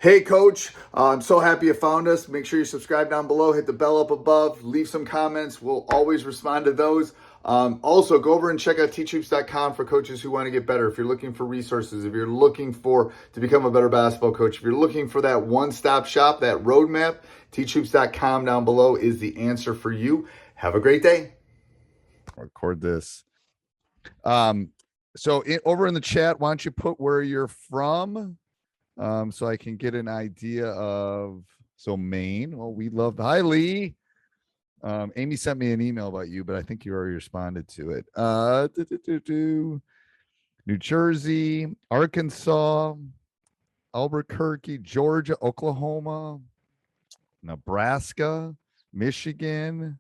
Hey, Coach. I'm so happy you found us. Make sure you subscribe down below, hit the bell up above, leave some comments. We'll always respond to those. Also, go over and check out teachhoops.com for coaches who want to get better. If you're looking for resources, if you're looking to become a better basketball coach, if you're looking for that one-stop shop, that roadmap, teachhoops.com down below is the answer for you. Have a great day. Record this. Over in the chat, why don't you put where you're from? So I can get an idea of, Maine. Well, we love, hi Lee. Amy sent me an email about you, but I think you already responded to it. New Jersey, Arkansas, Albuquerque, Georgia, Oklahoma, Nebraska, Michigan,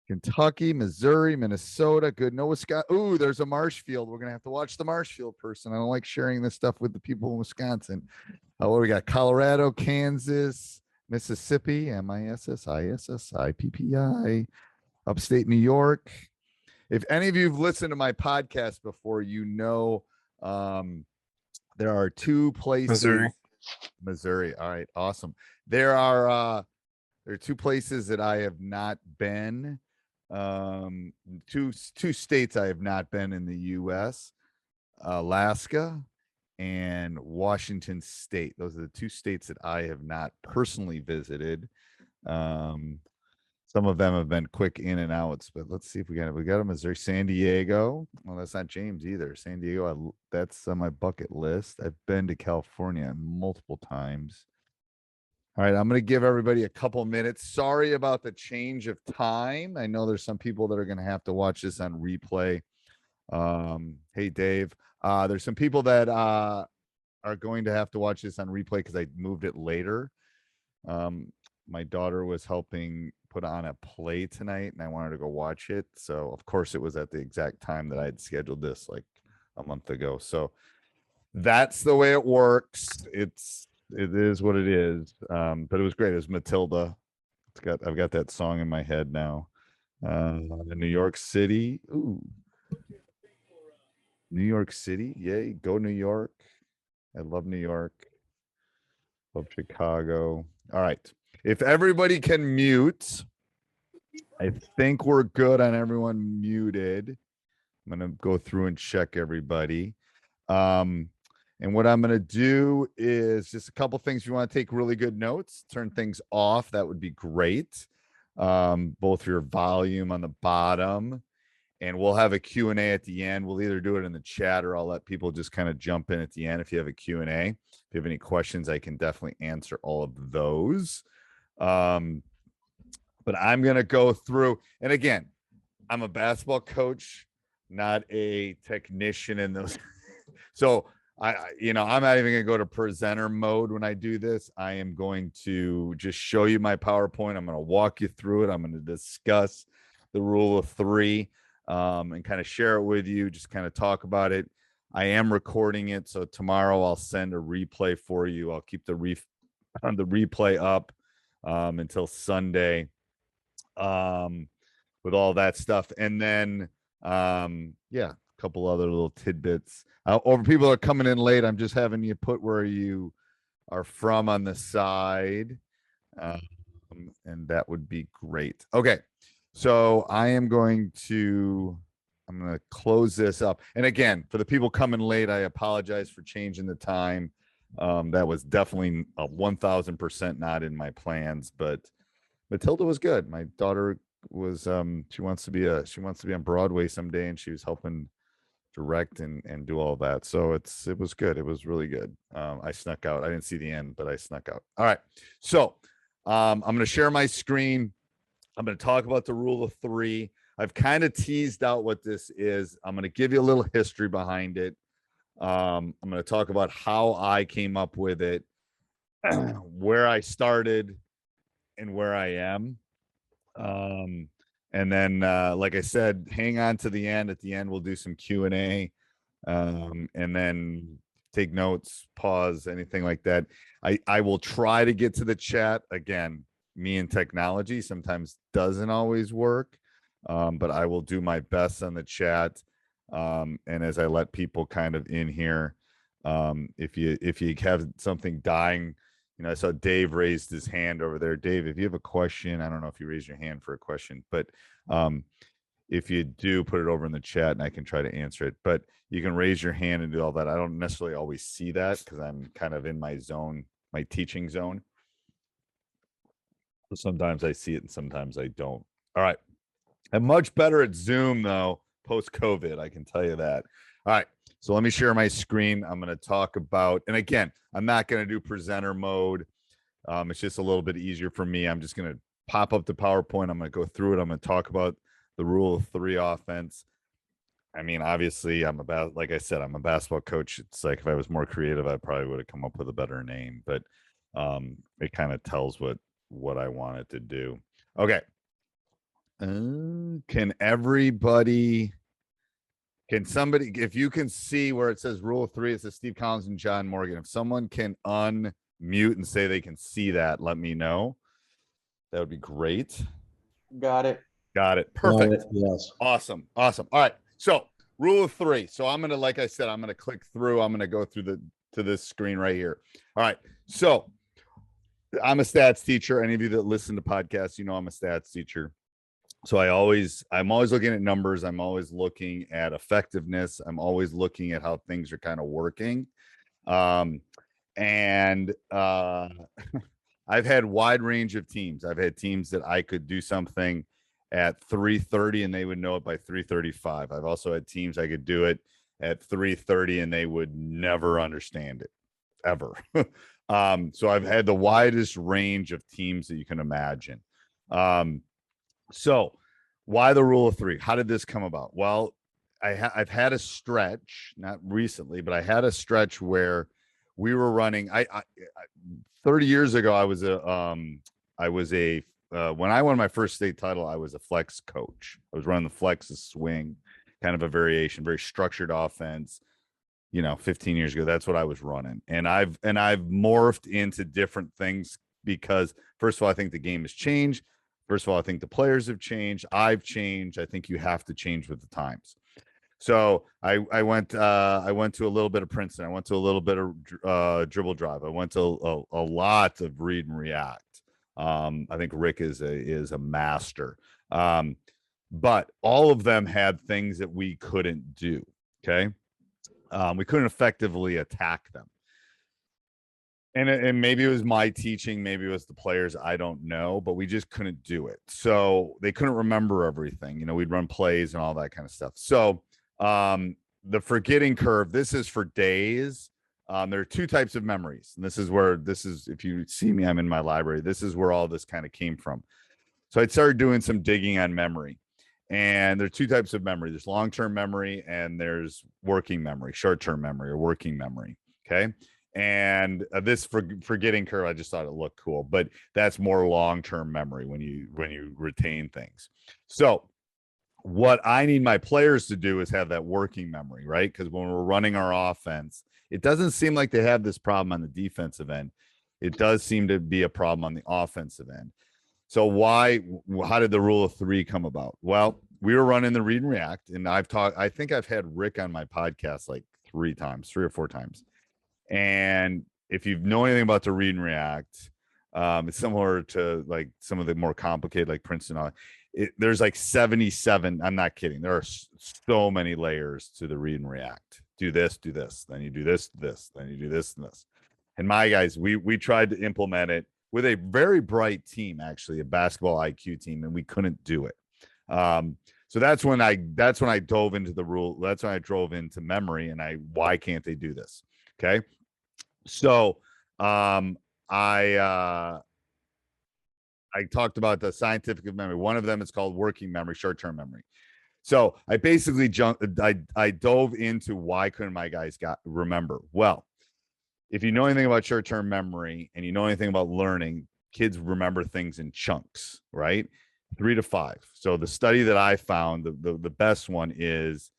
Kentucky, Missouri, Minnesota. Good. No, Wisconsin. Ooh, there's a Marshfield. We're going to have to watch the Marshfield person. I don't like sharing this stuff with the people in Wisconsin. What we got? Colorado, Kansas, Mississippi, MISSISSIPPI, upstate New York. If any of you have listened to my podcast before, you know there are two places. Missouri. All right, awesome. There are two places that I have not been. Two states I have not been in the U.S. Alaska and Washington State. Those are the two states that I have not personally visited. Some of them have been quick in and outs, but let's see if we got a Missouri, San Diego. Well, that's not James either. San Diego, that's on my bucket list. I've been to California multiple times. All right, I'm going to give everybody a couple minutes. Sorry about the change of time. I know there's some people that are going to have to watch this on replay. Hey, Dave. There's some people that are going to have to watch this on replay because I moved it later. My daughter was helping put on a play tonight, and I wanted to go watch it. So, of course, it was at the exact time that I had scheduled this like a month ago. So that's the way it works. It is what it is. But it was great. It was Matilda. I've got that song in my head now. New York City. Ooh. New York City. Yay. Go New York. I love New York. Love Chicago. All right. If everybody can mute, I think we're good on everyone muted. I'm going to go through and check everybody. And what I'm going to do is just a couple things. If you want to take really good notes, turn things off. That would be great. Both your volume on the bottom, and we'll have a Q&A at the end. We'll either do it in the chat or I'll let people just kind of jump in at the end. If you have a Q&A, if you have any questions, I can definitely answer all of those. But I'm going to go through, and again, I'm a basketball coach, not a technician in those. So I'm not even going to go to presenter mode when I do this. I am going to just show you my PowerPoint. I'm going to walk you through it. I'm going to discuss the rule of three and kind of share it with you, just kind of talk about it. I am recording it. So tomorrow I'll send a replay for you. I'll keep the replay up until Sunday with all that stuff. And then, a couple other little tidbits. Or people are coming in late. I'm just having you put where you are from on the side. And that would be great. Okay. So I'm going to close this up. And again, for the people coming late, I apologize for changing the time. That was definitely 1000% not in my plans, but Matilda was good. My daughter was she wants to be on Broadway someday, and she was helping direct and do all that. So it was good. It was really good. I snuck out. I didn't see the end, but I snuck out. All right. So I'm going to share my screen. I'm going to talk about the rule of three. I've kind of teased out what this is. I'm going to give you a little history behind it. I'm going to talk about how I came up with it, where I started, and where I am. And then, like I said, hang on to the end. At the end, we'll do some Q&A, and then take notes, pause, anything like that. I will try to get to the chat. Again, me and technology sometimes doesn't always work, but I will do my best on the chat. And as I let people kind of in here, If you have something dying, I saw Dave raised his hand over there. Dave, if you have a question, I don't know if you raise your hand for a question, but if you do, put it over in the chat and I can try to answer it. But you can raise your hand and do all that. I don't necessarily always see that because I'm kind of in my zone, my teaching zone. So sometimes I see it and sometimes I don't. All right. I'm much better at Zoom though, post-COVID. I can tell you that. All right. So let me share my screen. I'm going to talk about, and again, I'm not going to do presenter mode. It's just a little bit easier for me. I'm just going to pop up the PowerPoint. I'm going to go through it. I'm going to talk about the rule of 3 offense. I mean, obviously, like I said, I'm a basketball coach. It's like if I was more creative, I probably would have come up with a better name, but it kind of tells what I wanted to do. Okay. Can somebody, if you can see where it says rule of 3, it says Steve Collins and John Morgan. If someone can unmute and say they can see that, let me know. That would be great. Got it. Perfect. Got it, yes. Awesome. All right. So rule of 3. So I'm going to, like I said, I'm going to click through. I'm going to go through to this screen right here. All right. So I'm a stats teacher. Any of you that listen to podcasts, I'm a stats teacher. So I'm always looking at numbers. I'm always looking at effectiveness. I'm always looking at how things are kind of working. I've had wide range of teams. I've had teams that I could do something at 3:30 and they would know it by 3:35. I've also had teams I could do it at 3:30 and they would never understand it ever. So I've had the widest range of teams that you can imagine. So why the rule of 3? How did this come about? Well, I've had a stretch, not recently, but I had a stretch where we were running. I 30 years ago, when I won my first state title, I was a flex coach. I was running the flex swing, kind of a variation, very structured offense. 15 years ago, that's what I was running. And I've morphed into different things because, first of all, I think the game has changed. First of all, I think the players have changed. I've changed. I think you have to change with the times. So I went to a little bit of Princeton. I went to a little bit of dribble drive. I went to a lot of read and react. I think Rick is a master. But all of them had things that we couldn't do. Okay. We couldn't effectively attack them. And maybe it was my teaching, maybe it was the players, I don't know, but we just couldn't do it. So they couldn't remember everything. We'd run plays and all that kind of stuff. So the forgetting curve, this is for days. There are 2 types of memories. And this is, if you see me, I'm in my library. This is where all this kind of came from. So I started doing some digging on memory. And there are 2 types of memory. There's long-term memory and there's working memory, short-term memory or working memory. Okay. And this forgetting curve, I just thought it looked cool, but that's more long-term memory when you retain things. So what I need my players to do is have that working memory, right? Because when we're running our offense, it doesn't seem like they have this problem on the defensive end. It does seem to be a problem on the offensive end. So how did the rule of 3 come about? Well, we were running the read and react, and I think I've had Rick on my podcast like 3 or 4 times. And if you know anything about the read and react, it's similar to like some of the more complicated, like Princeton. There's like 77. I'm not kidding. There are so many layers to the read and react. Do this, then you do this, then you do this and this. And my guys, we tried to implement it with a very bright team, actually, a basketball IQ team, and we couldn't do it. So that's when I dove into the rule. That's when I drove into memory and why can't they do this? Okay. So I talked about the scientific of memory. One of them is called working memory, short-term memory. So I basically I dove into why couldn't my guys remember? Well, if you know anything about short-term memory and you know anything about learning, kids remember things in chunks, right? 3 to 5. So the study that I found, the best one is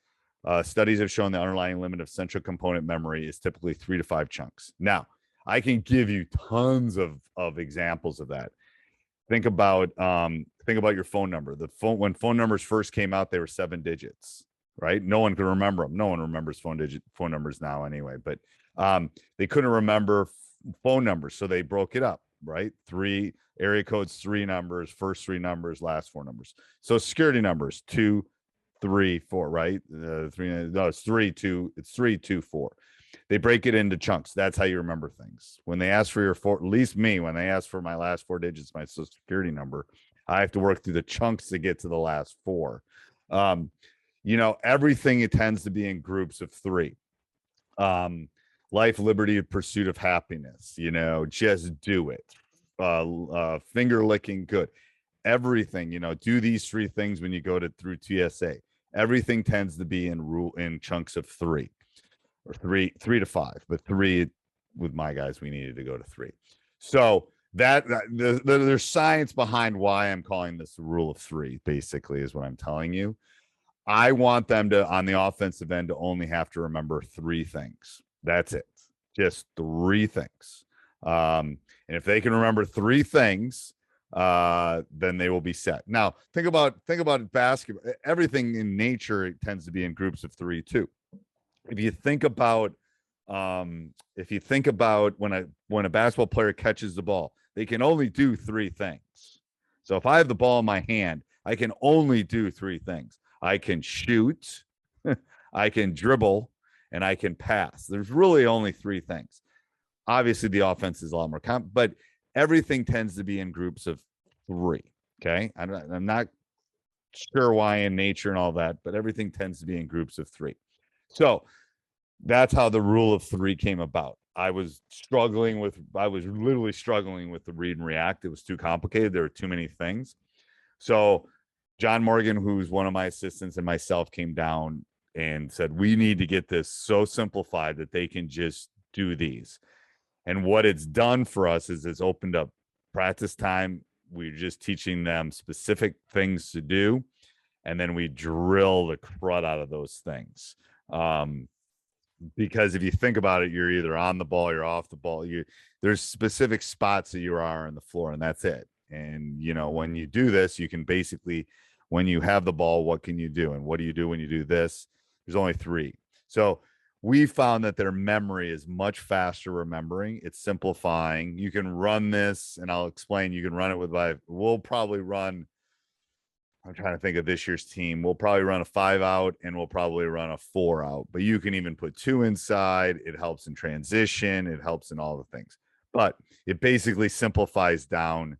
studies have shown the underlying limit of central component memory is typically 3 to 5 chunks. Now, I can give you tons of examples of that. Think about your phone number. When phone numbers first came out, they were 7 digits, right? No one can remember them. No one remembers phone numbers now anyway, but they couldn't remember phone numbers. So they broke it up, right? 3 area codes, 3 numbers, first 3 numbers, last 4 numbers. So security numbers, 2, 3, 4, right? 3, no, it's 3, 2, it's 3, 2, 4. They break it into chunks. That's how you remember things. When they ask for your at least me, when they ask for my last 4 digits, my social security number, I have to work through the chunks to get to the last 4. Everything, it tends to be in groups of 3. Life, liberty, pursuit of happiness, just do it. Finger licking good. Everything, do these 3 things when you go through TSA. Everything tends to be in chunks of 3 or 3 to 5, but 3 with my guys, we needed to go to 3. So there's science behind why I'm calling this the rule of 3, basically, is what I'm telling you. I want them to, on the offensive end, to only have to remember 3 things. That's it. Just 3 things. And if they can remember 3 things, then they will be set. Now, think about basketball. Everything in nature, it tends to be in groups of 3 too. If you think about when a basketball player catches the ball, they can only do 3 things. So if I have the ball in my hand, I can only do 3 things. I can shoot, I can dribble, and I can pass. There's really only 3 things. Obviously, the offense is a lot more but everything tends to be in groups of 3. Okay, I'm not sure why in nature and all that, but everything tends to be in groups of 3. So that's how the rule of 3 came about. I was literally struggling with the read and react. It was too complicated. There were too many things. So John Morgan, who's one of my assistants, and myself came down and said, we need to get this so simplified that they can just do these. And what it's done for us is it's opened up practice time. We're just teaching them specific things to do, and then we drill the crud out of those things. Because if you think about it, you're either on the ball, you're off the ball. There's specific spots that you are on the floor, and that's it. And when you do this, you can basically, when you have the ball, what can you do? And what do you do when you do this? There's only 3. So we found that their memory is much faster remembering. It's simplifying. You can run this, and I'll explain. You can run it with we'll probably run, I'm trying to think of this year's team. We'll probably run a 5 out, and we'll probably run a 4 out. But you can even put 2 inside. It helps in transition. It helps in all the things. But it basically simplifies down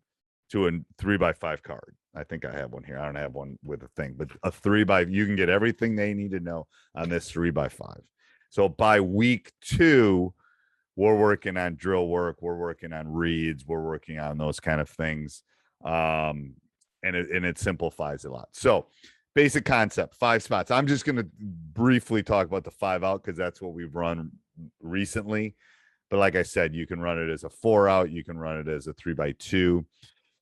to a 3x5 card. I think I have one here. I don't have one with a thing, but a 3x, you can get everything they need to know on this 3x5. So by week 2, we're working on drill work. We're working on reads. We're working on those kind of things. And it simplifies a lot. So basic concept, 5 spots. I'm just going to briefly talk about the 5 out because that's what we've run recently. But like I said, you can run it as a 4 out. You can run it as a 3x2.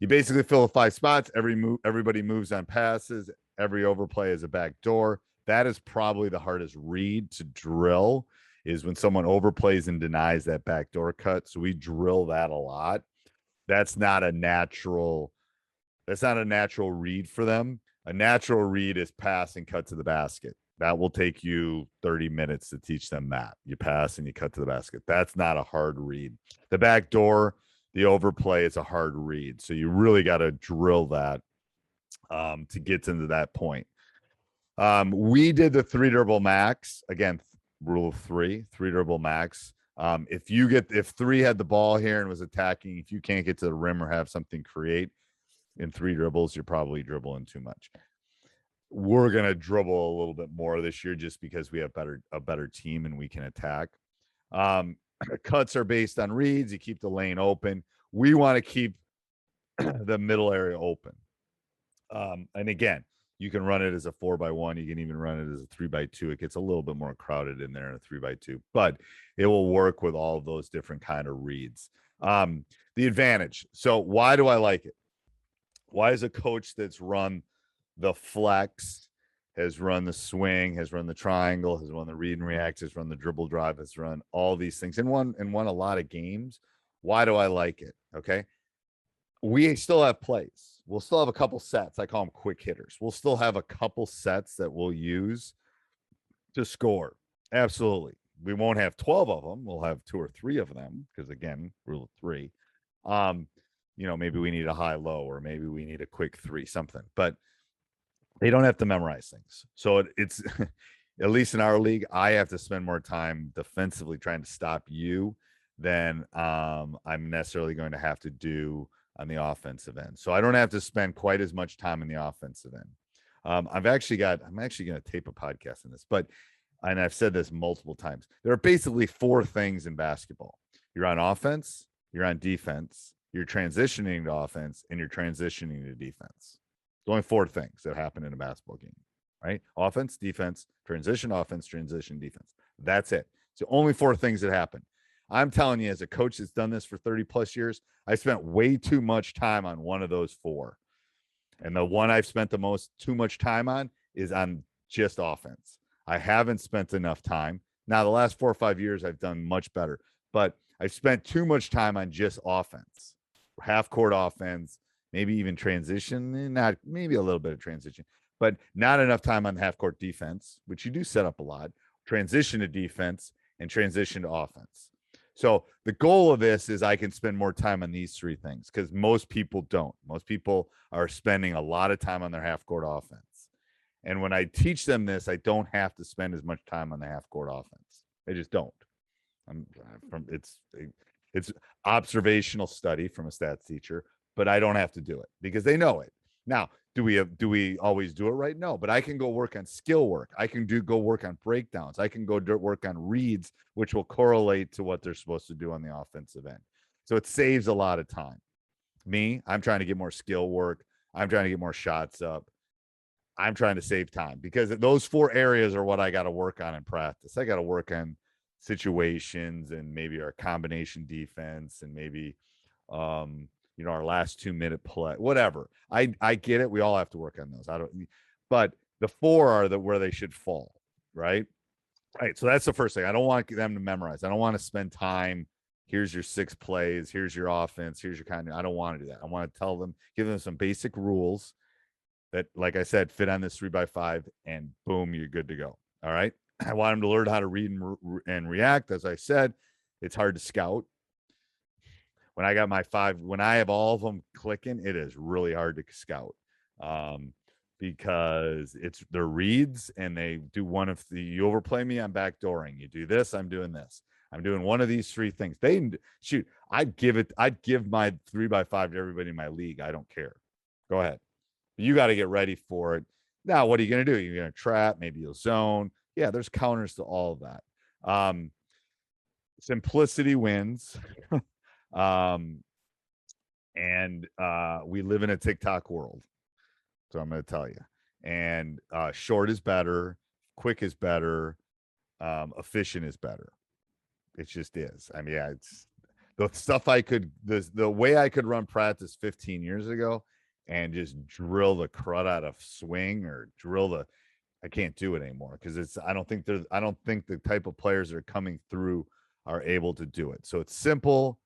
You basically fill the 5 spots. Everybody moves on passes. Every overplay is a back door. That is probably the hardest read to drill, is when someone overplays and denies that backdoor cut. So we drill that a lot. That's not a natural read for them. A natural read is pass and cut to the basket. That will take you 30 minutes to teach them that. You pass and you cut to the basket. That's not a hard read. The back door, the overplay is a hard read. So you really got to drill that to get into that point. We did the 3 dribble max. Again, rule of 3 dribble max. If 3 had the ball here and was attacking, if you can't get to the rim or have something create in 3 dribbles, you're probably dribbling too much. We're going to dribble a little bit more this year just because we have a better team and we can attack. Cuts are based on reads. You keep the lane open. We want to keep the middle area open. And again, you can run it as a 4x1. You can even run it as a 3x2. It gets a little bit more crowded in there in a 3x2, but it will work with all of those different kind of reads. The advantage. So why do I like it? Why is a coach that's run the flex, has run the swing, has run the triangle, has run the read and react, has run the dribble drive, has run all these things and won a lot of games? Why do I like it? Okay. We still have plays. We'll still have a couple sets. I call them quick hitters. We'll still have a couple sets that we'll use to score. Absolutely. We won't have 12 of them. We'll have 2 or 3 of them because, again, rule of 3. Maybe we need a high low, or maybe we need a quick 3, something. But they don't have to memorize things. So it's at least in our league, I have to spend more time defensively trying to stop you than I'm necessarily going to have to do on the offensive end. So I don't have to spend quite as much time in the offensive end. I'm actually going to tape a podcast on this, and I've said this multiple times. There are basically 4 things in basketball. You're on offense, you're on defense, you're transitioning to offense, and you're transitioning to defense. There's only 4 things that happen in a basketball game, right? Offense, defense, transition, defense. That's it. It's the only 4 things that happen. I'm telling you, as a coach that's done this for 30 plus years, I spent way too much time on one of those 4. And the one I've spent too much time on is on just offense. I haven't spent enough time. Now, the last 4 or 5 years, I've done much better, but I've spent too much time on just offense, half court offense, maybe even transition, maybe a little bit of transition, but not enough time on half court defense, which you do set up a lot, transition to defense, and transition to offense. So the goal of this is I can spend more time on these 3 things, because most people don't. Most people are spending a lot of time on their half court offense. And when I teach them this, I don't have to spend as much time on the half court offense. I just don't. It's observational study from a stats teacher, but I don't have to do it because they know it. Now, do we always do it right? No, but I can go work on skill work. I can go work on breakdowns. I can go work on reads, which will correlate to what they're supposed to do on the offensive end. So it saves a lot of time. I'm trying to get more skill work. I'm trying to get more shots up. I'm trying to save time because those 4 areas are what I got to work on in practice. I got to work on situations and maybe our combination defense and maybe our last 2-minute play, whatever. I get it. We all have to work on those. But the 4 are where they should fall, right? Right. So that's the first thing. I don't want them to memorize. I don't want to spend time. Here's your 6 plays. Here's your offense. Here's your I don't want to do that. I want to give them some basic rules that, like I said, fit on this 3x5, and boom, you're good to go. All right. I want them to learn how to read and react. As I said, it's hard to scout. When I got my 5, when I have all of them clicking, it is really hard to scout because they're reads, and they do one of you overplay me, I'm backdooring. You do this, I'm doing this. I'm doing one of these 3 things. I'd give my 3x5 to everybody in my league. I don't care. Go ahead. You got to get ready for it. Now, what are you going to do? You're going to trap, maybe you'll zone. Yeah, there's counters to all of that. Simplicity wins. We live in a TikTok world. So I'm going to tell you. And short is better, quick is better, efficient is better. It just is. I mean, yeah, it's the stuff the way I could run practice 15 years ago and just drill the crud out of swing or I can't do it anymore because I don't think the type of players that are coming through are able to do it. So it's simple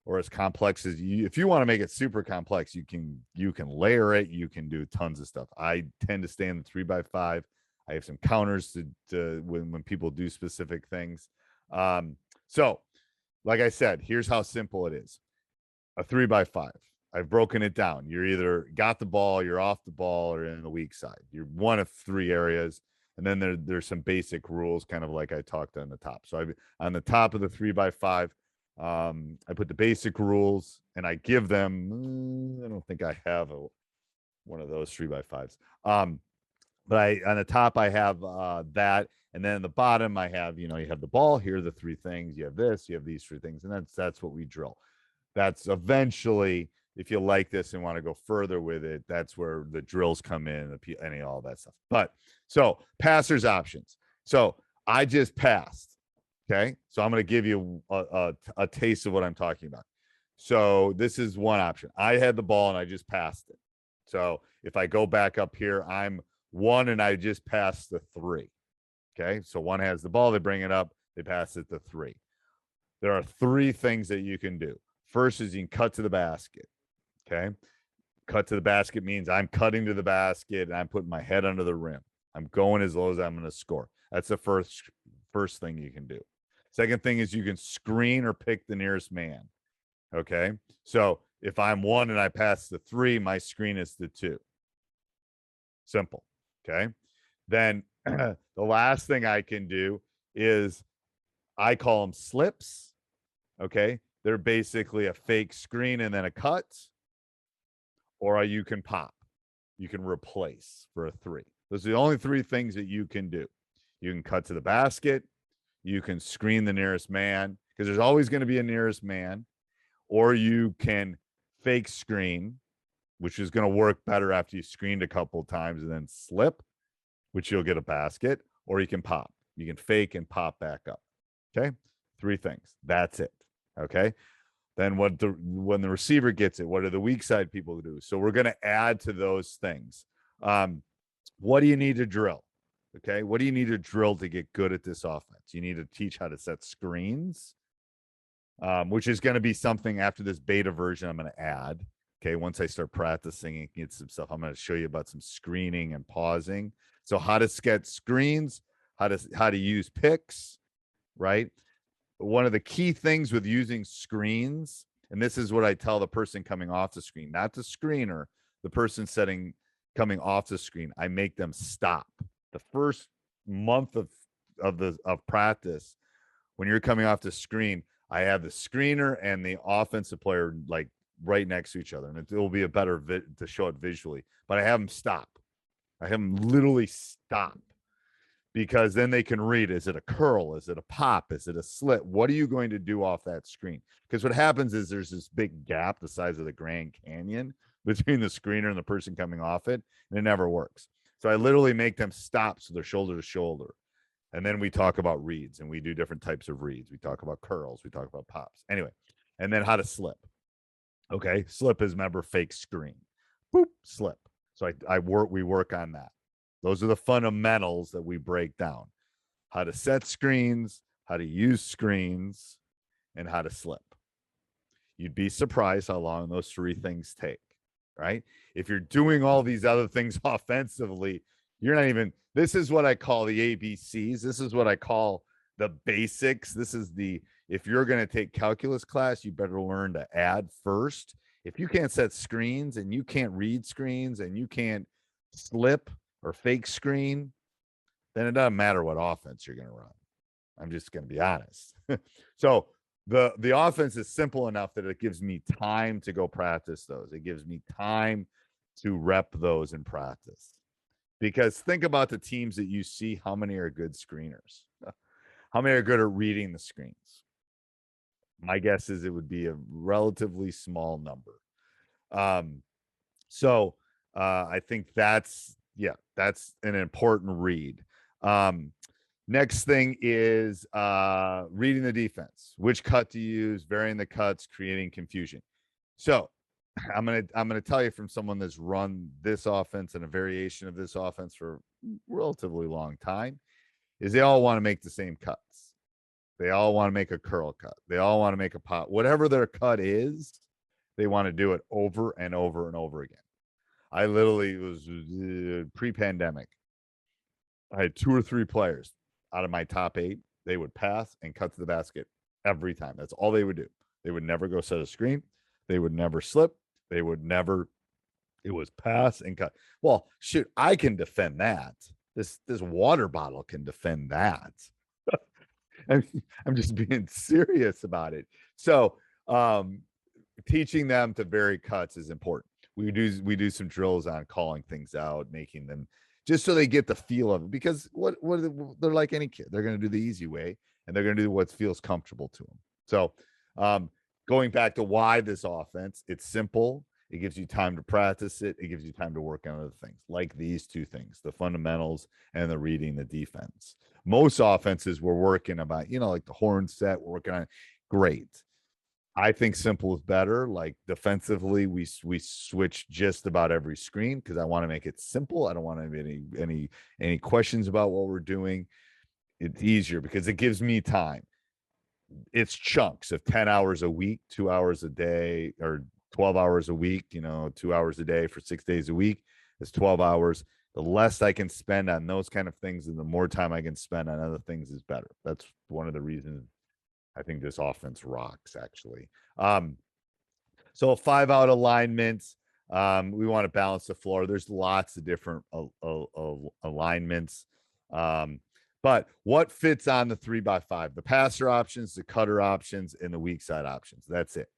or as complex as if you want to make it super complex, you can layer it. You can do tons of stuff. I tend to stay in the 3x5. I have some counters to when people do specific things. So like I said, here's how simple it is. A 3x5. I've broken it down. You're either got the ball, you're off the ball, or in the weak side. You're one of 3 areas. And then there's some basic rules, kind of like I talked on the top. So on the top of the 3x5, I put the basic rules and I give them, I don't think I have one of those 3x5s. But on the top, I have that. And then at the bottom, I have, you have the ball. Here are the 3 things. You have this, you have these 3 things. And that's what we drill. That's eventually, if you like this and want to go further with it, that's where the drills come in, all that stuff. But so passers options. So I just passed. Okay. So I'm going to give you a taste of what I'm talking about. So this is one option. I had the ball and I just passed it. So if I go back up here, I'm 1 and I just passed the 3. Okay. So 1 has the ball. They bring it up. They pass it to 3. There are 3 things that you can do. First is you can cut to the basket. Okay. Cut to the basket means I'm cutting to the basket and I'm putting my head under the rim. I'm going as low as I'm going to score. That's the first thing you can do. Second thing is you can screen or pick the nearest man. Okay. So if I'm 1 and I pass the 3, my screen is the 2. Simple. Okay. Then the last thing I can do is I call them slips. Okay. They're basically a fake screen and then a cut, or you can pop. You can replace for a 3. Those are the only 3 things that you can do. You can cut to the basket. You can screen the nearest man, because there's always going to be a nearest man, or you can fake screen, which is going to work better after you screened a couple of times, and then slip, which you'll get a basket, or you can pop. You can fake and pop back up. Okay. 3 things. That's it. Okay. Then when the receiver gets it, what are the weak side people do? So we're going to add to those things. What do you need to drill? Okay. What do you need to drill to get good at this offense? You need to teach how to set screens, which is going to be something after this beta version I'm going to add. Okay. Once I start practicing and get some stuff, I'm going to show you about some screening and pausing. So how to sketch screens, how to use picks, right? One of the key things with using screens, and this is what I tell the person coming off the screen, not the screener, the person coming off the screen, I make them stop. The first month of practice, when you're coming off the screen, I have the screener and the offensive player like right next to each other, and it will be a better to show it visually. But I have them stop. I have them literally stop, because then they can read, is it a curl? Is it a pop? Is it a slit? What are you going to do off that screen? Because what happens is there's this big gap the size of the Grand Canyon between the screener and the person coming off it, and it never works. So I literally make them stop so they're shoulder to shoulder. And then we talk about reads, and we do different types of reads. We talk about curls. We talk about pops. Anyway, and then how to slip. Okay, slip is, remember, fake screen. Boop, slip. So we work on that. Those are the fundamentals that we break down. How to set screens, how to use screens, and how to slip. You'd be surprised how long those 3 things take, right? If you're doing all these other things offensively, you're not even, this is what I call the ABCs. This is what I call the basics. This is if you're going to take calculus class, you better learn to add first. If you can't set screens and you can't read screens and you can't slip or fake screen, then it doesn't matter what offense you're going to run. I'm just going to be honest. So the offense is simple enough that it gives me time to go practice those. It gives me time to rep those in practice. Because think about the teams that you see, how many are good screeners? How many are good at reading the screens? My guess is it would be a relatively small number. So I think that's an important read. Next thing is reading the defense. Which cut to use, varying the cuts, creating confusion. So I'm gonna tell you from someone that's run this offense and a variation of this offense for a relatively long time, is they all want to make the same cuts. They all want to make a curl cut. They all want to make a pop. Whatever their cut is, they want to do it over and over and over again. I literally was pre-pandemic. I had 2 or 3 players out of my top 8. They would pass and cut to the basket every time. That's all they would do. They would never go set a screen. They would never slip. They would never. It was pass and cut. Well, shoot, I can defend that. This water bottle can defend that. I'm just being serious about it. So teaching them to vary cuts is important. We do some drills on calling things out, making them, just so they get the feel of it. Because what they're like any kid, they're going to do the easy way, and they're going to do what feels comfortable to them. So going back to why this offense, it's simple. It gives you time to practice it. It gives you time to work on other things, like these 2 things, the fundamentals and the reading the defense. Most offenses we're working about, like the horn set, we're working on great. I think simple is better. Like defensively, we switch just about every screen because I want to make it simple. I don't want to have any questions about what we're doing. It's easier because it gives me time. It's chunks of 10 hours a week, 2 hours a day, or 12 hours a week, 2 hours a day for 6 days a week. It's 12 hours. The less I can spend on those kind of things and the more time I can spend on other things is better. That's one of the reasons I think this offense rocks, actually. So 5-out alignments. We want to balance the floor. There's lots of different alignments. But what fits on the 3x5? The passer options, the cutter options, and the weak side options. That's it.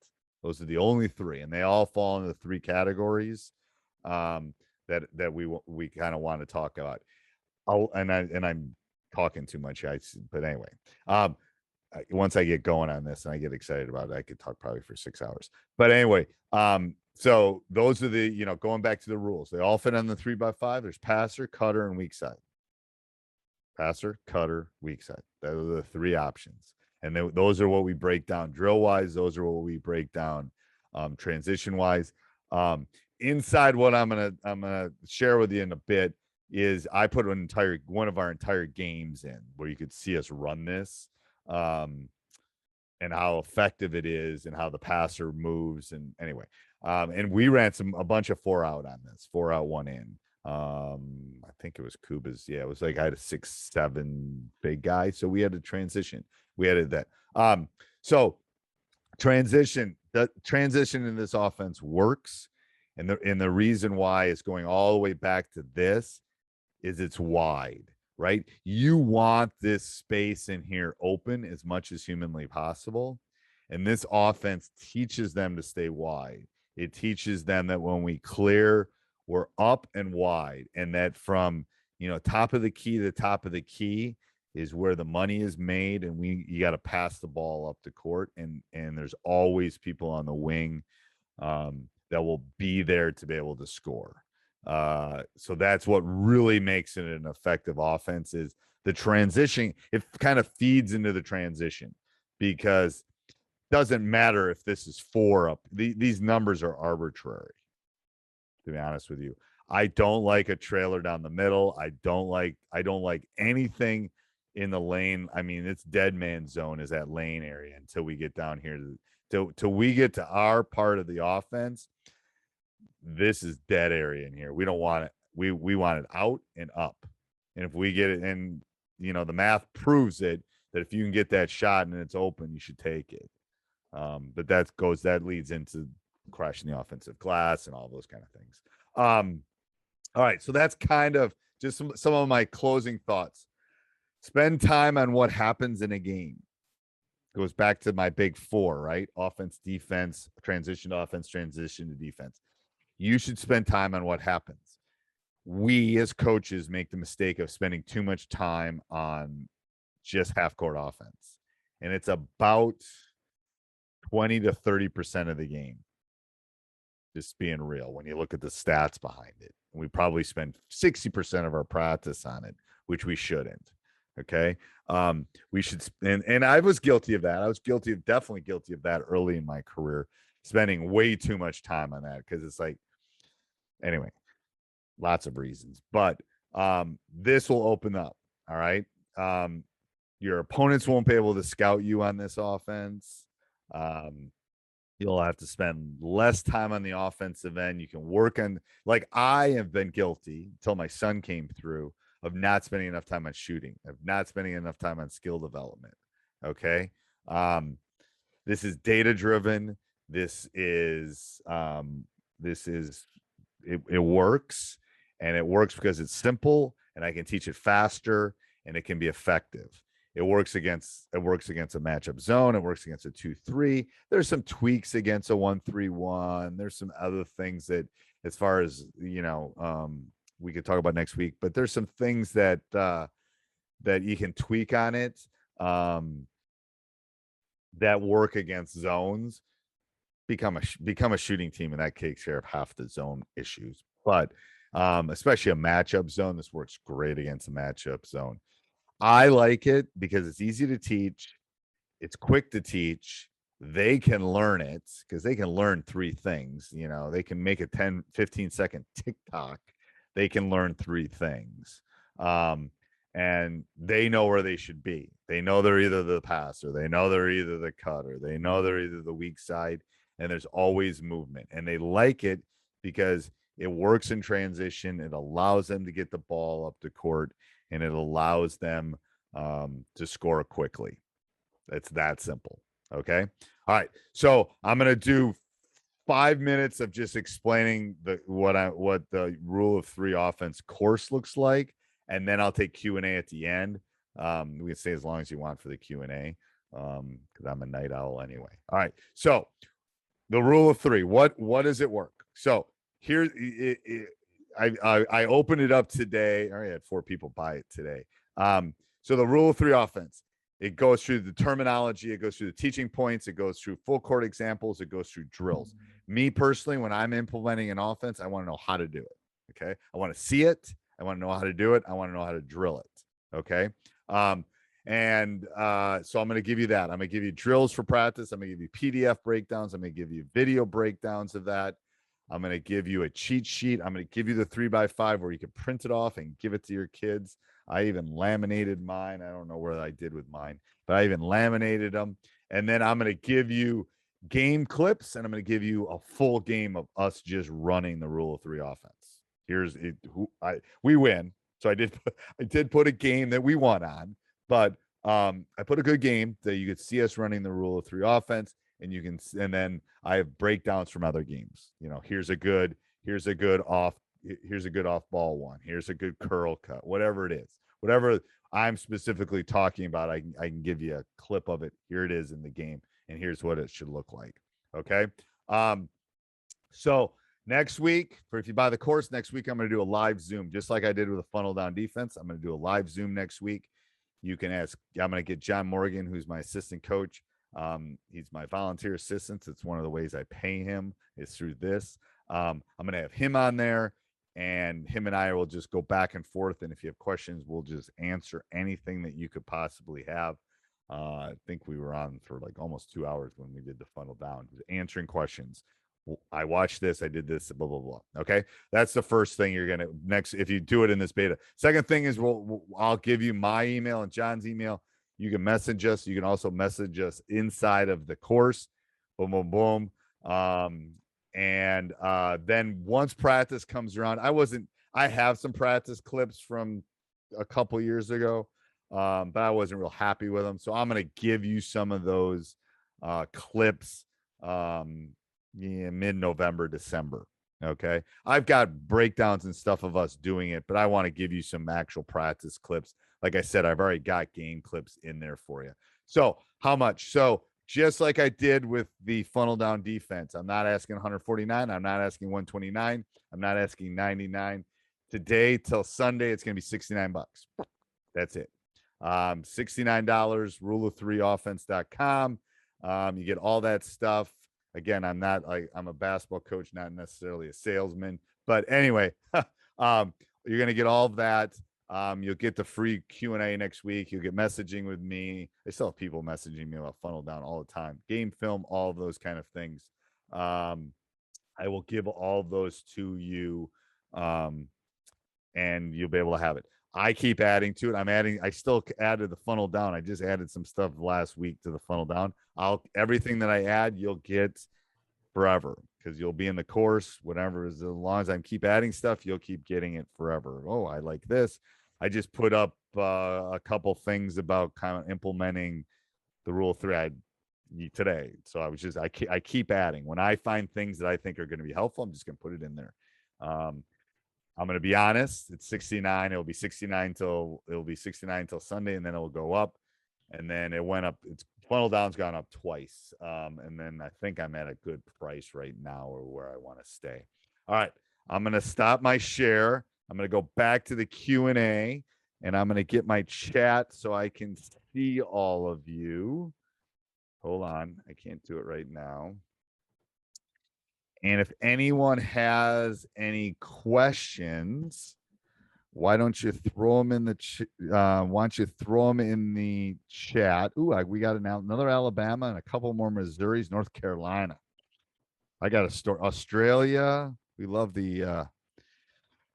Those are the only three, and they all fall into the three categories that we kind of want to talk about. I'm talking too much, but anyway. Once I get going on this and I get excited about it, I could talk probably for 6 hours. But anyway, so those are the, going back to the rules. They all fit on the 3x5. There's passer, cutter, and weak side. Passer, cutter, weak side. Those are the three options. And those are what we break down drill wise. Those are what we break down transition wise. Inside what I'm gonna share with you in a bit is I put one of our entire games in where you could see us run this. And how effective it is and how the passer moves. And anyway, and we ran a bunch of 4-out on this, 4-out, 1 in. I think it was Kuba's. Yeah, it was like I had a 6'7" big guy. So we had to transition. We added that. So the transition in this offense works. And the reason why it's going all the way back to this is it's wide. Right? You want this space in here open as much as humanly possible. And this offense teaches them to stay wide. It teaches them that when we clear, we're up and wide. And that from, top of the key to top of the key is where the money is made. And you got to pass the ball up the court. And there's always people on the wing that will be there to be able to score. So that's what really makes it an effective offense is the transition. It kind of feeds into the transition because it doesn't matter if this is 4 up. These numbers are arbitrary, to be honest with you. I don't like a trailer down the middle. I don't like anything in the lane. I mean, it's dead man zone is that lane area until we get down here till we get to our part of the offense. This is dead area in here. We don't want it. We want it out and up. And if we get it, and the math proves it, that if you can get that shot and it's open, you should take it. But that leads into crashing the offensive glass and all those kind of things. All right. So that's kind of just some of my closing thoughts. Spend time on what happens in a game. Goes back to my big 4, right? Offense, defense, transition to offense, transition to defense. You should spend time on what happens. We as coaches make the mistake of spending too much time on just half court offense. And it's about 20 to 30% of the game. Just being real when you look at the stats behind it. And we probably spend 60% of our practice on it, which we shouldn't. Okay. We should, and I was guilty of that. I was definitely guilty of that early in my career, spending way too much time on that because it's like, anyway, lots of reasons, but this will open up. All right. Your opponents won't be able to scout you on this offense. You'll have to spend less time on the offensive end. You can work on, like I have been guilty until my son came through of not spending enough time on shooting, of not spending enough time on skill development. Okay. This is data driven. It works, and it works because it's simple and I can teach it faster and it can be effective. It works against a matchup zone. It works against a 2-3. There's some tweaks against a 1-3-1. There's some other things that, as far as we could talk about next week. But there's some things that you can tweak on it that work against zones. Become a shooting team, and that takes care of half the zone issues. But especially a matchup zone, this works great against a matchup zone. I like it because it's easy to teach. It's quick to teach. They can learn it because they can learn 3 things. They can make a 10, 15-second TikTok. They can learn 3 things. And they know where they should be. They know they're either the passer. They know they're either the cutter. They know they're either the weak side. And there's always movement. And they like it because It works in transition. It allows them to get the ball up the court, and it allows them to score quickly. It's that simple. Okay. All right. So I'm going to do 5 minutes of just explaining what the rule of three offense course looks like, and then I'll take Q&A at the end. We can stay as long as you want for the Q&A, because I'm a night owl anyway. All right. So the rule of three. What does it work? So here, I opened it up today. I already had 4 people buy it today. So the rule of three offense. It goes through the terminology. It goes through the teaching points. It goes through full court examples. It goes through drills. Me personally, when I'm implementing an offense, I want to know how to do it. Okay. I want to see it. I want to know how to do it. I want to know how to drill it. Okay. So I'm going to give you that. I'm going to give you drills for practice. I'm going to give you PDF breakdowns. I'm going to give you video breakdowns of that. I'm going to give you a cheat sheet. I'm going to give you the 3x5 where you can print it off and give it to your kids. I even laminated mine. I don't know where I did with mine, but I even laminated them. And then I'm going to give you game clips, and I'm going to give you a full game of us just running the rule of three offense. Here's it. We win. So I did put a game that we won on, but I put a good game that you could see us running the rule of three offense, and then I have breakdowns from other games. Here's a good off ball one. Here's a good curl cut, whatever it is, whatever I'm specifically talking about. I can give you a clip of it. Here it is in the game, and here's what it should look like. Okay. So next week, if you buy the course, next week I'm going to do a live Zoom, just like I did with the funnel down defense. I'm going to do a live Zoom next week. You can ask. I'm going to get John Morgan, who's my assistant coach. He's my volunteer assistant. It's one of the ways I pay him is through this. I'm going to have him on there, and him and I will just go back and forth. And if you have questions, we'll just answer anything that you could possibly have. I think we were on for like almost 2 hours when we did the funnel down, answering questions. I watched this, I did this, blah, blah, blah. Okay. That's the first thing you're going to next, if you do it in this beta. Second thing is I'll give you my email and John's email. You can message us. You can also message us inside of the course. Boom, boom, boom. And then once practice comes around, I have some practice clips from a couple years ago, but I wasn't real happy with them. So I'm going to give you some of those clips mid-November, December. Okay. I've got breakdowns and stuff of us doing it, but I want to give you some actual practice clips. Like I said, I've already got game clips in there for you. So how much? So just like I did with the funnel down defense, I'm not asking 149. I'm not asking 129. I'm not asking 99. Today till Sunday, it's going to be $69. That's it. $69, rule of three offense.com. You get all that stuff. Again, I'm a basketball coach, not necessarily a salesman, but anyway, you're going to get all of that. You'll get the free Q&A next week. You'll get messaging with me. I still have people messaging me about funnel down all the time, game film, all of those kind of things. I will give all of those to you, and you'll be able to have it. I keep adding to it. I still added the funnel down. I just added some stuff last week to the funnel down. Everything that I add, you'll get forever, because you'll be in the course, whatever, as long as I keep adding stuff, you'll keep getting it forever. Oh, I like this. I just put up a couple things about kind of implementing the rule of three today. So I keep adding. When I find things that I think are going to be helpful, I'm just going to put it in there. I'm going to be honest. It's 69. It'll be 69 till Sunday, and then it'll go up. And then it went up. It's funnel down's gone up twice. And then I think I'm at a good price right now, or where I want to stay. All right. I'm going to stop my share. I'm going to go back to the Q&A, and I'm going to get my chat so I can see all of you. Hold on. I can't do it right now. And if anyone has any questions, why don't you throw them in the chat? Ooh, we got another Alabama and a couple more Missouris, North Carolina. I got a story. Australia. We love the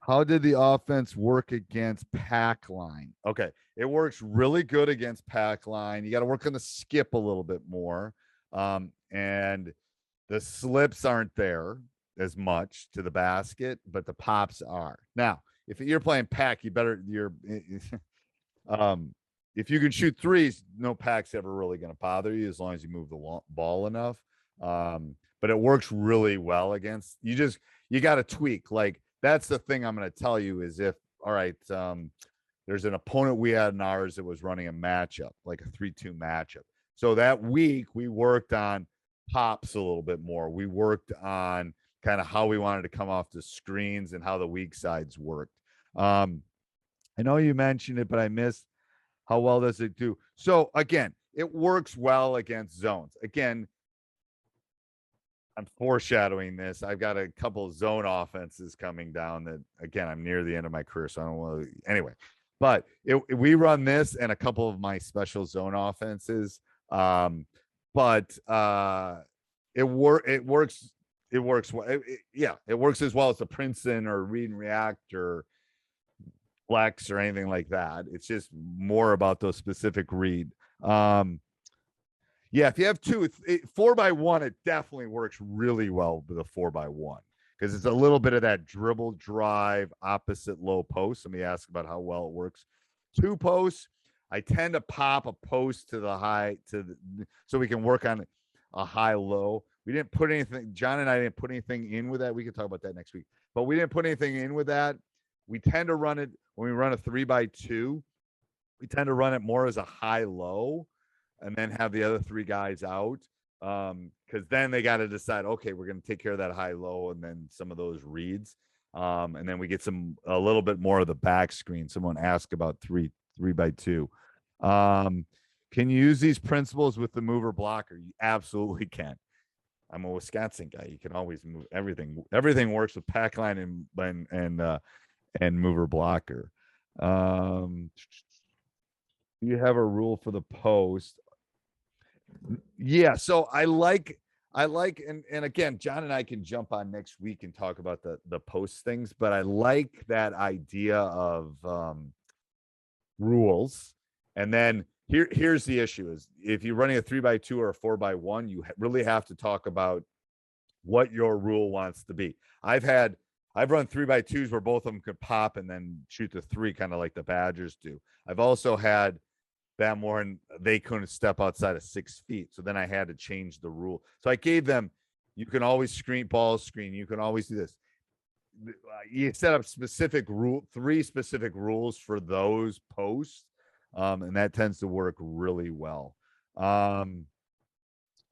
how did the offense work against pack line? Okay, it works really good against pack line. You got to work on the skip a little bit more. And the slips aren't there. as much to the basket, but the pops are. Now, if you're playing pack, if you can shoot threes, no pack's ever really going to bother you as long as you move the ball enough. But it works really well against you got to tweak. Like, that's the thing I'm going to tell you is all right, there's an opponent we had in ours that was running a matchup, like a 3-2 matchup. So that week we worked on pops a little bit more. We worked on kind of how we wanted to come off the screens and how the weak sides worked. I know you mentioned it, but I missed how well does it do. So again, it works well against zones. Again, I'm foreshadowing this. I've got a couple of zone offenses coming down that, again, I'm near the end of my career, so I don't want to. Anyway, but we run this and a couple of my special zone offenses. But it works. It works well. It works as well as the Princeton or Read and React or Flex or anything like that. It's just more about those specific read. If you have 4x1, it definitely works really well with a 4x1 because it's a little bit of that dribble drive opposite low post. Somebody asked about how well it works. 2 posts, I tend to pop a post to the high so we can work on a high low. We didn't put anything. John and I didn't put anything in with that. We can talk about that next week. But we didn't put anything in with that. We tend to run it when we run a 3x2. We tend to run it more as a high low. And then have the other 3 guys out because then they got to decide, okay, we're going to take care of that high low and then some of those reads. And then we get a little bit more of the back screen. Someone asked about 3x2. Can you use these principles with the mover blocker? You absolutely can. I'm a Wisconsin guy. You can always move everything. Everything works with pack line and mover blocker. Do you have a rule for the post? Yeah, so I like and again, John and I can jump on next week and talk about the post things, but I like that idea of rules. And then here's the issue is if you're running a 3x2 or a 4x1, you really have to talk about what your rule wants to be. I've run 3x2s where both of them could pop and then shoot the 3, kind of like the Badgers do. I've also had that more and they couldn't step outside of 6 feet. So then I had to change the rule. So I gave them, you can always ball screen. You can always do this. You set up 3 specific rules for those posts. And that tends to work really well.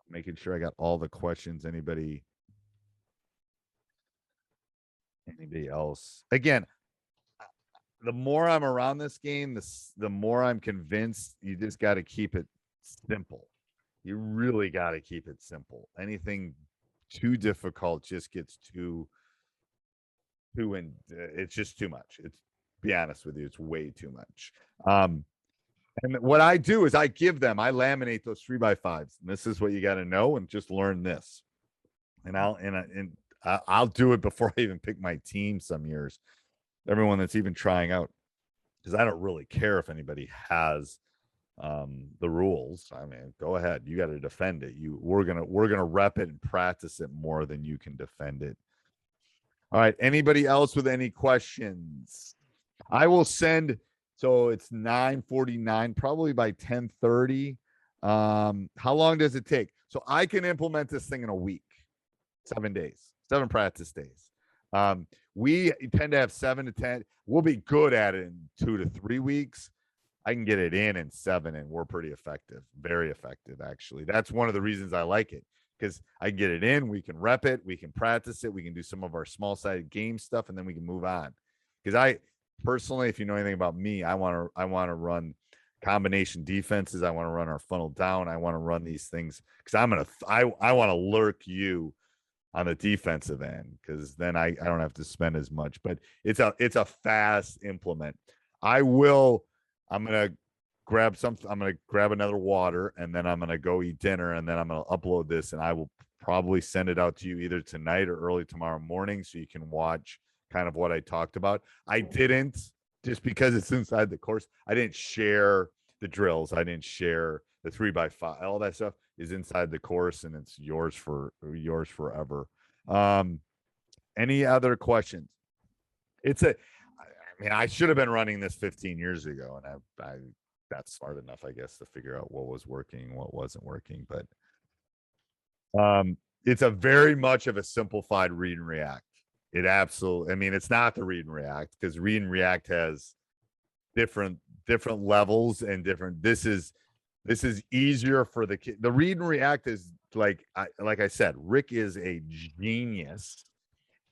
Making sure I got all the questions. Anybody else? Again, the more I'm around this game, the more I'm convinced you just got to keep it simple. You really got to keep it simple. Anything too difficult just gets it's just too much. It's, be honest with you, it's way too much. And what I do is I laminate those 3x5s. And this is what you got to know and just learn this. And I'll do it before I even pick my team some years. Everyone that's even trying out, because I don't really care if anybody has the rules. I mean, go ahead. You got to defend it. We're gonna rep it and practice it more than you can defend it. All right. Anybody else with any questions? I will send. So it's 9:49, probably by 10:30. How long does it take? So I can implement this thing in a week, 7 days, 7 practice days. We tend to have 7 to 10. We'll be good at it in 2 to 3 weeks. I can get it in 7, and we're pretty effective, very effective, actually. That's one of the reasons I like it, because I can get it in. We can rep it. We can practice it. We can do some of our small-sided game stuff, and then we can move on. Because I personally, if you know anything about me, I want to run combination defenses. I want to run our funnel down. I want to run these things because I want to lurk you on the defensive end, because then I don't have to spend as much. But it's a fast implement. I'm gonna grab something. I'm gonna grab another water, and then I'm gonna go eat dinner, and then I'm gonna upload this, and I will probably send it out to you either tonight or early tomorrow morning, so you can watch kind of what I talked about. I didn't, just because it's inside the course, I didn't share the drills. I didn't share the 3x5. All that stuff is inside the course, and it's yours forever. Any other questions? I mean, I should have been running this 15 years ago, and I that's smart enough, I guess, to figure out what was working, what wasn't working. But it's a very much of a simplified read and react. It absolutely, I mean, it's not the read and react, because read and react has different levels and different. This is easier for the kid. The read and react is like I said, Rick is a genius,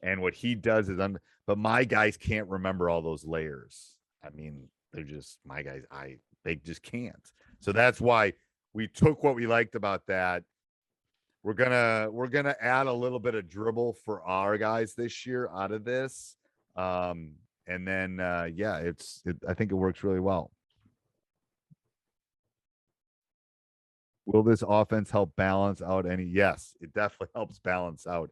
and what he does is but my guys can't remember all those layers. I mean, they're just my guys. They just can't. So that's why we took what we liked about that. We're gonna add a little bit of dribble for our guys this year out of this, and then yeah, I think it works really well. Will this offense help balance out any? Yes, it definitely helps balance out.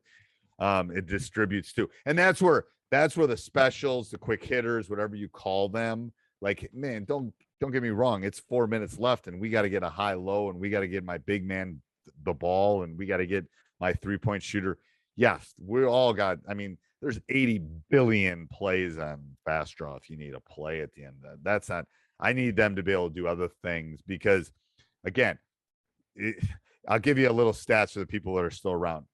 It distributes too, and that's where the specials, the quick hitters, whatever you call them. Like, man, don't get me wrong. It's 4 minutes left, and we got to get a high low, and we got to get my big man the ball, and we got to get my 3-point shooter. Yes, we all got. I mean, there's 80 billion plays on fast draw. If you need a play at the end, that's not. I need them to be able to do other things because, again, I'll give you a little stats for the people that are still around.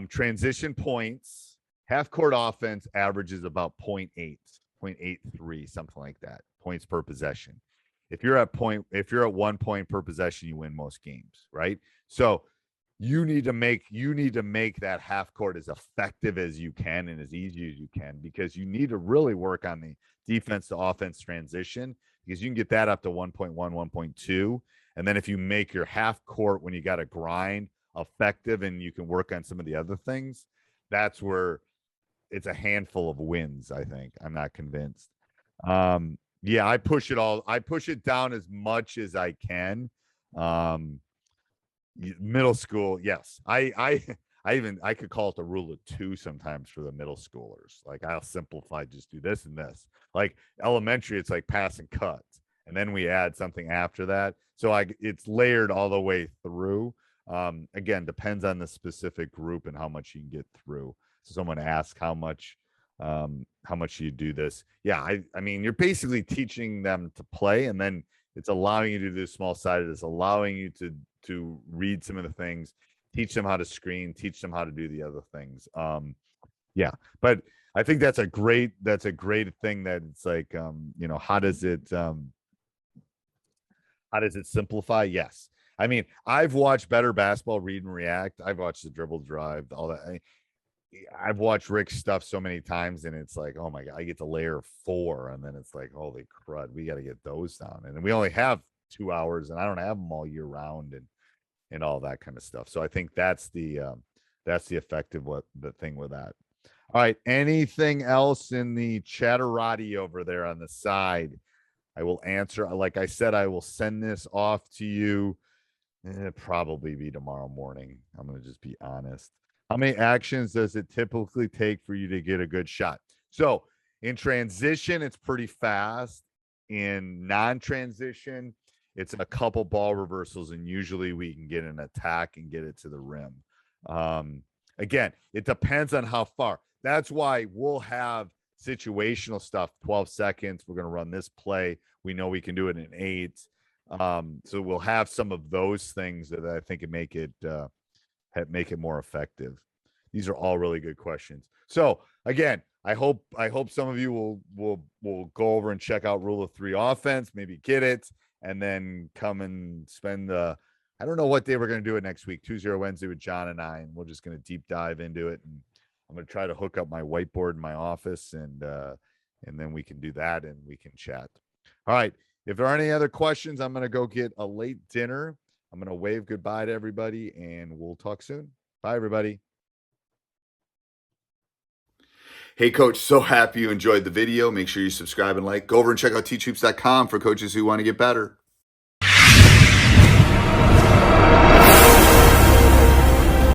Transition points, half court offense averages about 0.83, something like that, points per possession. If you're at 1 point per possession, you win most games, right? So you need to make that half court as effective as you can and as easy as you can, because you need to really work on the defense to offense transition, because you can get that up to 1.1, 1.2. And then if you make your half court when you got to grind effective and you can work on some of the other things, that's where it's a handful of wins, I think. I'm not convinced. Yeah, I push it down as much as I can. Middle school, yes. I could call it the rule of 2 sometimes for the middle schoolers. Like, I'll simplify, just do this and this. Like elementary, it's like pass and cut, and then we add something after that. So it's layered all the way through. Again, depends on the specific group and how much you can get through. So someone asked how much you do this. Yeah, I mean, you're basically teaching them to play, and then it's allowing you to do small sided. It's allowing you to read some of the things, teach them how to screen, teach them how to do the other things. Yeah, but I think that's a great thing. That it's like, how does it simplify? Yes. I mean, I've watched better basketball read and react. I've watched the dribble drive, all that. I've watched Rick's stuff so many times, and it's like, oh my God, I get to layer 4, and then it's like, holy crud, we got to get those down. And we only have 2 hours, and I don't have them all year round and all that kind of stuff. So I think that's the effective the thing with that. All right. Anything else in the chatterati over there on the side? I will answer. Like I said, I will send this off to you. It'll probably be tomorrow morning. I'm going to just be honest. How many actions does it typically take for you to get a good shot? So in transition, it's pretty fast. In non-transition, it's a couple ball reversals, and usually we can get an attack and get it to the rim. Again, it depends on how far. That's why we'll have situational stuff, 12 seconds. We're going to run this play. We know we can do it in 8. So we'll have some of those things that I think make it more effective. These are all really good questions. So again, I hope some of you will go over and check out Rule of 3 offense, maybe get it, and then come and spend I don't know what day we're going to do it next week, Tuesday or Wednesday with John and I, and we're just going to deep dive into it. And I'm going to try to hook up my whiteboard in my office, and then we can do that and we can chat. All right. If there are any other questions, I'm going to go get a late dinner. I'm going to wave goodbye to everybody, and we'll talk soon. Bye, everybody. Hey, Coach, so happy you enjoyed the video. Make sure you subscribe and like. Go over and check out teachhoops.com for coaches who want to get better.